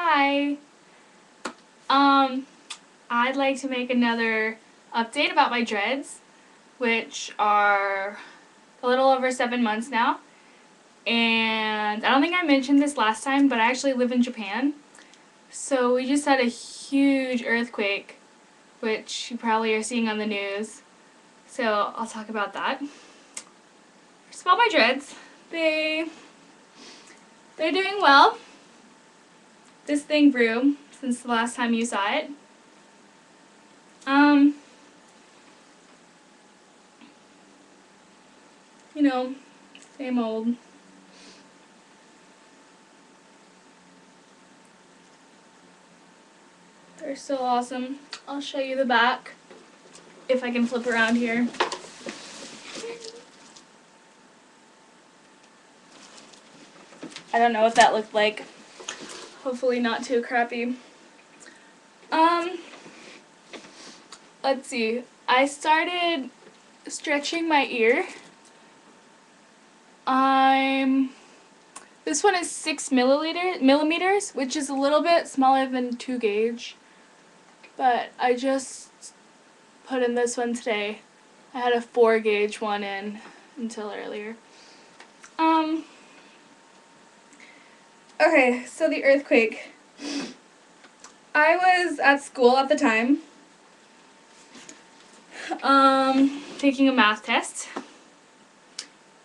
Hi. I'd like to make another update about my dreads, which are a little over 7 months now. And I don't think I mentioned this last time, but I actually live in Japan. So we just had a huge earthquake, which you probably are seeing on the news. So I'll talk about that. First about my dreads. They're doing well. This thing grew since the last time you saw it. Um, you know, same old. They're so awesome. I'll show you the back if I can flip around here. I don't know what that looked like. Hopefully not too crappy. Um, let's see. I started stretching my ear. This one is 6 millimeters, which is a little bit smaller than 2 gauge. But I just put in this one today. I had a 4 gauge one in until earlier. Okay, so the earthquake. I was at school at the time, taking a math test.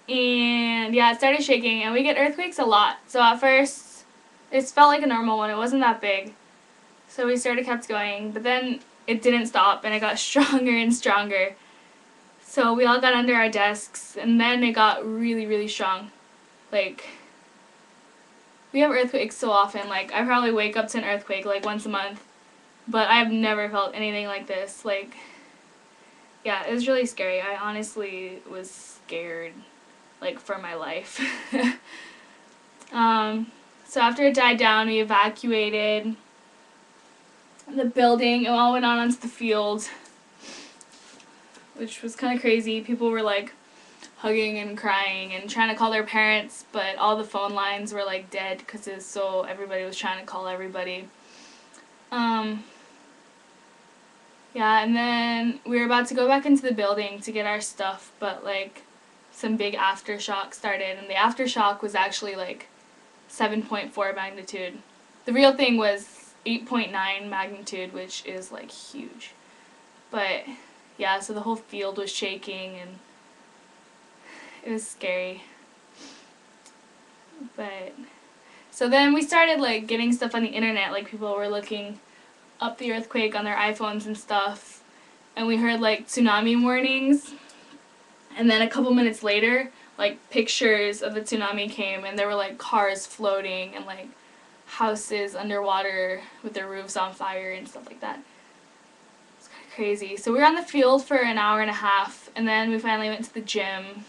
And yeah, it started shaking, and we get earthquakes a lot. So at first, it felt like a normal one. It wasn't that big. So we kept going, but then it didn't stop, and it got stronger and stronger. So we all got under our desks, and then it got really, really strong. Like, we have earthquakes so often. Like, I probably wake up to an earthquake like once a month, but I've never felt anything like this. Like, yeah, it was really scary. I honestly was scared, like, for my life. So after it died down, we evacuated the building and all went on onto the field, which was kind of crazy. People were like hugging and crying and trying to call their parents, but all the phone lines were like dead because everybody was trying to call everybody. Yeah, and then we were about to go back into the building to get our stuff, but like some big aftershock started, and the aftershock was actually like 7.4 magnitude. The real thing was 8.9 magnitude, which is like huge. But yeah, so the whole field was shaking and it was scary. But so then we started like getting stuff on the internet, like people were looking up the earthquake on their iPhones and stuff. And we heard like tsunami warnings. And then a couple minutes later, like pictures of the tsunami came, and there were like cars floating and like houses underwater with their roofs on fire and stuff like that. It's kind of crazy. So we were on the field for an hour and a half, and then we finally went to the gym.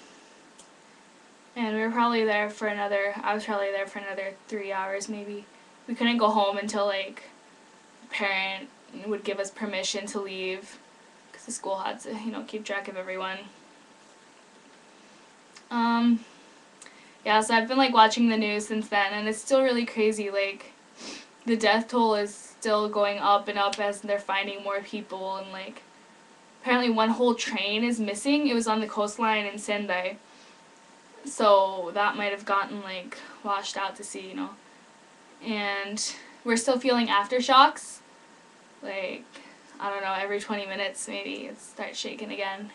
And I was probably there for another 3 hours maybe. We couldn't go home until like a parent would give us permission to leave because the school had to, keep track of everyone. Yeah, so I've been like watching the news since then, and it's still really crazy. Like, the death toll is still going up and up as they're finding more people, and like, apparently one whole train is missing. It was on the coastline in Sendai. So that might have gotten like washed out to sea, And we're still feeling aftershocks. Like, I don't know, every 20 minutes maybe it starts shaking again.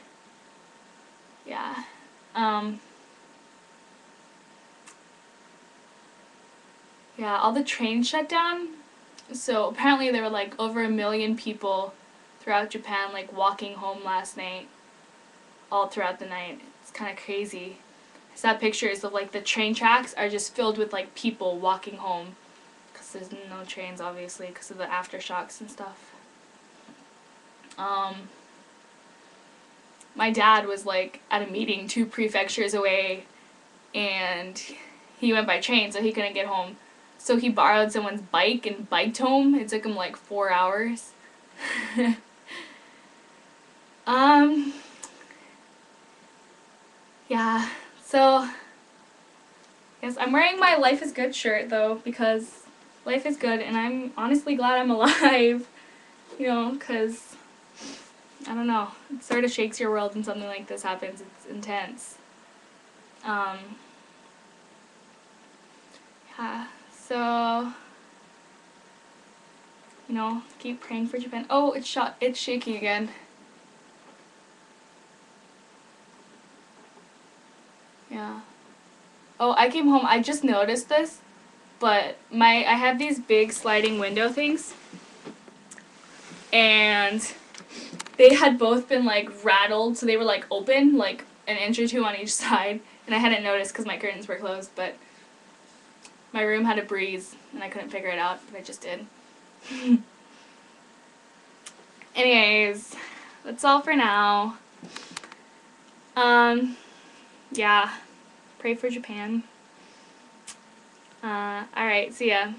Yeah. Yeah, all the trains shut down. So apparently there were like over 1 million people throughout Japan like walking home last night, all throughout the night. It's kind of crazy. I saw pictures of like the train tracks are just filled with like people walking home because there's no trains obviously because of the aftershocks and stuff. My dad was like at a meeting 2 prefectures away, and he went by train so he couldn't get home. So he borrowed someone's bike and biked home. It took him like 4 hours. Yeah, so, yes, I'm wearing my Life is Good shirt though because life is good, and I'm honestly glad I'm alive, you know, because, I don't know, it sort of shakes your world when something like this happens. It's intense. Yeah, so, you know, keep praying for Japan. Oh, it's shaking again. Yeah. Oh, I came home, I just noticed this, but I have these big sliding window things, and they had both been like rattled, so they were like open, like an inch or two on each side, and I hadn't noticed because my curtains were closed, but my room had a breeze, and I couldn't figure it out, but I just did. Anyways, that's all for now. Yeah, pray for Japan. Alright, see ya.